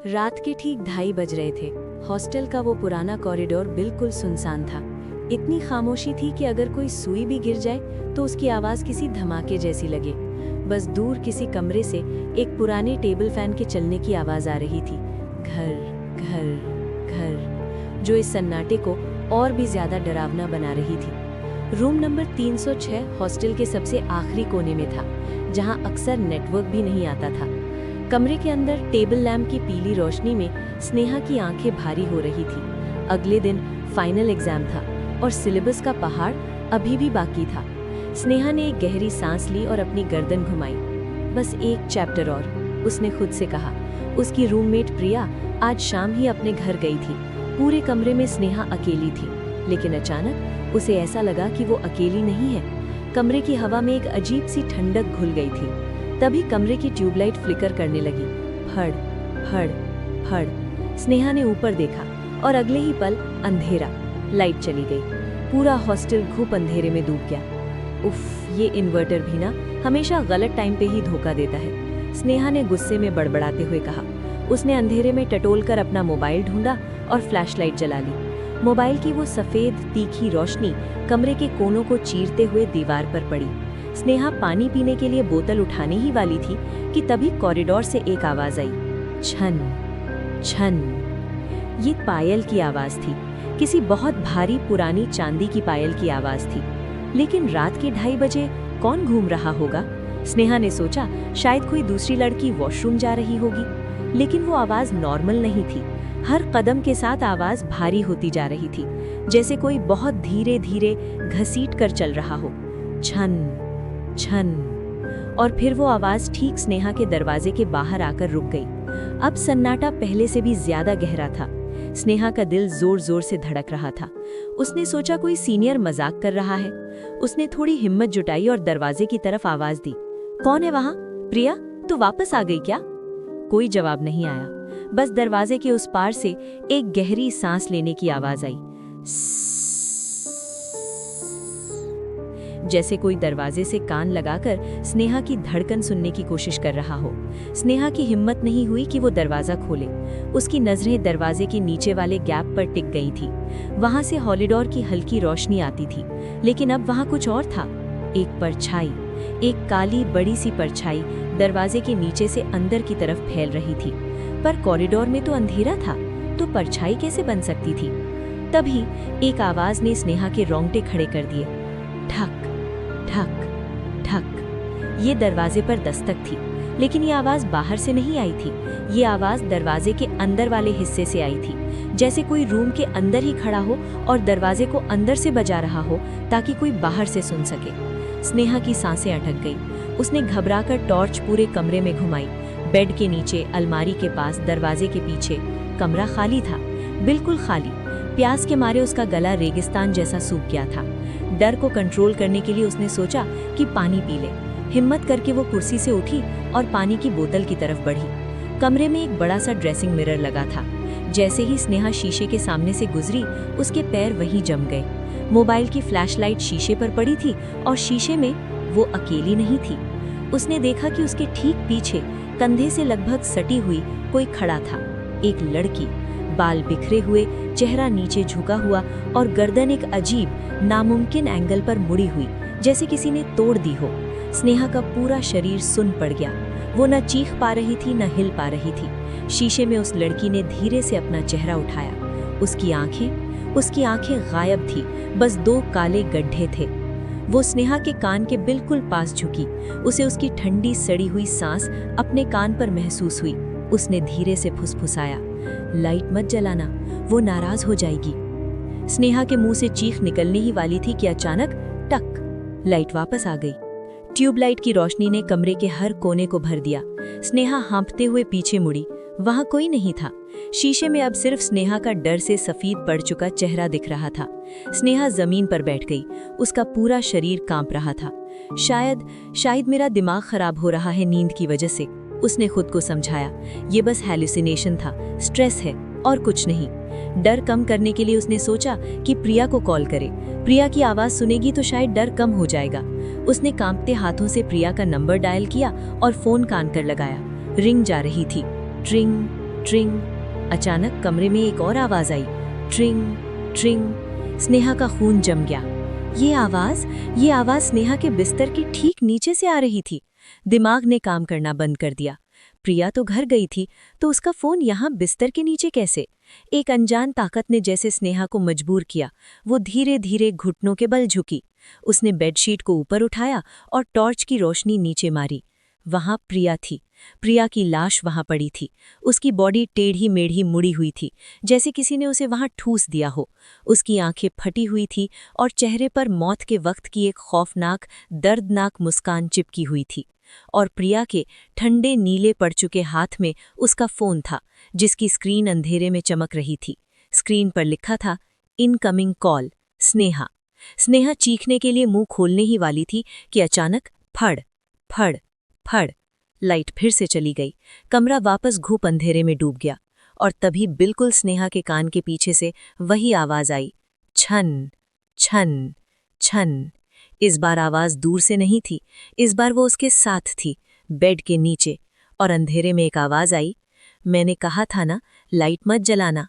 रात के ठीक 2:30 बज रहे थे। हॉस्टल का वो पुराना कॉरिडोर बिल्कुल सुनसान था। इतनी खामोशी थी कि अगर कोई सुई भी गिर जाए तो उसकी आवाज किसी धमाके जैसी लगे। बस दूर किसी कमरे से एक पुराने टेबल फैन के चलने की आवाज आ रही थी, घर घर घर, जो इस सन्नाटे को और भी ज्यादा डरावना बना रही थी। रूम नंबर 306 हॉस्टल के सबसे आखिरी कोने में था, जहां अक्सर नेटवर्क भी नहीं आता था। कमरे के अंदर टेबल लैंप की पीली रोशनी में स्नेहा की आंखें भारी हो रही थी। अगले दिन फाइनल एग्जाम था और सिलेबस का पहाड़ अभी भी बाकी था। स्नेहा ने एक गहरी सांस ली और अपनी गर्दन घुमाई। बस एक चैप्टर और, उसने खुद से कहा। उसकी रूममेट प्रिया आज शाम ही अपने घर गई थी। पूरे कमरे में स्नेहा अकेली थी, लेकिन अचानक उसे ऐसा लगा कि वो अकेली नहीं है। कमरे की हवा में एक अजीब सी ठंडक घुल गई थी। तभी कमरे की ट्यूबलाइट फ्लिकर करने लगी। फड़ फड़ फड़। स्नेहा ने ऊपर देखा और अगले ही पल अंधेरा। लाइट चली गई। पूरा हॉस्टल घुप अंधेरे में डूब गया। उफ, ये इन्वर्टर भी ना हमेशा गलत टाइम पे ही धोखा देता है, स्नेहा ने गुस्से में बड़बड़ाते हुए कहा। उसने अंधेरे में टटोलकर अपना मोबाइल ढूंढा और फ्लैशलाइट जला ली। मोबाइल की वो सफेद तीखी रोशनी कमरे के कोनों को चीरते हुए दीवार पर पड़ी। स्नेहा पानी पीने के लिए बोतल उठाने ही वाली थी कि तभी कॉरिडोर से एक आवाज आई, छन छन। ये पायल की आवाज थी, किसी बहुत भारी पुरानी चांदी की पायल की आवाज थी। लेकिन रात के 2:30 बजे कौन घूम रहा होगा? स्नेहा ने सोचा शायद कोई दूसरी लड़की वॉशरूम जा रही होगी, लेकिन वो आवाज नॉर्मल नहीं थी। हर कदम के साथ आवाज भारी होती जा रही थी, जैसे कोई बहुत धीरे धीरे घसीट कर चल रहा हो। छन छन। और फिर वो आवाज ठीक स्नेहा के दरवाजे के बाहर आकर रुक गई। अब सन्नाटा पहले से भी ज्यादा गहरा था। स्नेहा का दिल जोर जोर से धड़क रहा था। उसने सोचा कोई सीनियर मजाक कर रहा है। उसने थोड़ी हिम्मत जुटाई और दरवाजे की तरफ आवाज दी, कौन है वहां? प्रिया, तू वापस आ गई क्या? कोई जवाब नहीं आया। बस दरवाजे के उस पार से एक गहरी सांस लेने की आवाज आई, जैसे कोई दरवाजे से कान लगाकर स्नेहा की धड़कन सुनने की कोशिश कर रहा हो। स्नेहा की हिम्मत नहीं हुई कि वो दरवाजा खोले। उसकी नजरें दरवाजे के नीचे वाले गैप पर टिक गई थी। वहां से हॉलिडोर की हल्की रोशनी आती थी, लेकिन अब वहां कुछ और था। एक परछाई, एक काली बड़ी सी परछाई दरवाजे के नीचे से अंदर की तरफ फैल रही थी। पर कॉरिडोर में तो अंधेरा था, तो परछाई कैसे बन सकती थी? तभी एक आवाज ने स्नेहा के रोंगटे खड़े कर दिए, ठक ठक ठक। ये दरवाजे पर दस्तक थी, लेकिन ये आवाज बाहर से नहीं आई थी। ये आवाज दरवाजे के अंदर वाले हिस्से से आई थी, जैसे कोई रूम के अंदर ही खड़ा हो और दरवाजे को अंदर से बजा रहा हो ताकि कोई बाहर से सुन सके। स्नेहा की सांसें अटक गई। उसने घबराकर टॉर्च पूरे कमरे में घुमाई। बेड के नीचे, अलमारी के पास, दरवाजे के पीछे। कमरा खाली था, बिल्कुल खाली। प्यास के मारे उसका गला रेगिस्तान जैसा सूख गया था। डर को कंट्रोल करने के लिए उसने सोचा कि पानी पी ले। हिम्मत करके वो कुर्सी से उठी और पानी की बोतल की तरफ बढ़ी। कमरे में एक बड़ा सा ड्रेसिंग मिरर लगा था। जैसे ही स्नेहा शीशे के सामने से गुजरी, उसके पैर वहीं जम गए। मोबाइल की फ्लैशलाइट शीशे पर पड़ी थी और शीशे में वो अकेली नहीं थी। उसने देखा कि उसके ठीक पीछे, कंधे से लगभग सटी हुई कोई खड़ा था। एक लड़की, बाल बिखरे हुए, चेहरा नीचे झुका हुआ और गर्दन एक अजीब नामुमकिन एंगल पर मुड़ी हुई, जैसे किसी ने तोड़ दी हो। स्नेहा का पूरा शरीर सुन्न पड़ गया। वो न चीख पा रही थी, न हिल पा रही थी। शीशे में उस लड़की ने धीरे से अपना चेहरा उठाया। उसकी आंखें गायब थी, बस 2 काले गड्ढे थे। वो स्नेहा के कान के बिल्कुल पास झुकी। उसे उसकी ठंडी सड़ी हुई सांस अपने कान पर महसूस हुई। उसने धीरे से फुसफुसाया, लाइट मत जलाना, वो नाराज हो जाएगी। स्नेहा के मुंह से चीख निकलने ही वाली थी कि अचानक टक, लाइट वापस आ गई। ट्यूबलाइट की रोशनी ने कमरे के हर कोने को भर दिया। स्नेहा हाँफते हुए पीछे मुड़ी। वहां कोई नहीं था। शीशे में अब सिर्फ स्नेहा का डर से सफेद पड़ चुका चेहरा दिख रहा था। स्नेहा जमीन पर बैठ गई। उसका पूरा शरीर कांप रहा था। शायद मेरा दिमाग खराब हो रहा है नींद की वजह से, उसने खुद को समझाया। ये बस हैलुसिनेशन था, स्ट्रेस है और कुछ नहीं। डर कम करने के लिए उसने सोचा कि प्रिया को कॉल करे। प्रिया की आवाज सुनेगी तो शायद डर कम हो जाएगा। उसने कांपते हाथों से प्रिया का नंबर डायल किया और फोन कान कर लगाया। रिंग जा रही थी, ट्रिंग ट्रिंग। अचानक कमरे में एक और आवाज आई, ट्रिंग ट्रिंग। स्नेहा का खून जम गया। ये आवाज स्नेहा के बिस्तर के ठीक नीचे से आ रही थी। दिमाग ने काम करना बंद कर दिया। प्रिया तो घर गई थी, तो उसका फोन यहाँ बिस्तर के नीचे कैसे? एक अनजान ताकत ने जैसे स्नेहा को मजबूर किया। वो धीरे धीरे घुटनों के बल झुकी। उसने बेडशीट को ऊपर उठाया और टॉर्च की रोशनी नीचे मारी। वहां प्रिया थी। प्रिया की लाश वहां पड़ी थी। उसकी बॉडी टेढ़ी मेढ़ी मुड़ी हुई थी, जैसे किसी ने उसे वहां ठूस दिया हो। उसकी आंखें फटी हुई थी और चेहरे पर मौत के वक्त की एक खौफनाक, दर्दनाक मुस्कान चिपकी हुई थी। और प्रिया के ठंडे नीले पड़ चुके हाथ में उसका फोन था, जिसकी स्क्रीन अंधेरे में चमक रही थी। स्क्रीन पर लिखा था, इनकमिंग कॉल, स्नेहा। स्नेहा चीखने के लिए मुंह खोलने ही वाली थी कि अचानक फड़ फड़ फड़, लाइट फिर से चली गई। कमरा वापस घुप अंधेरे में डूब गया। और तभी बिल्कुल स्नेहा के कान के पीछे से वही आवाज आई, छन छन छन। इस बार आवाज दूर से नहीं थी, इस बार वो उसके साथ थी, बेड के नीचे। और अंधेरे में एक आवाज आई, मैंने कहा था ना, लाइट मत जलाना।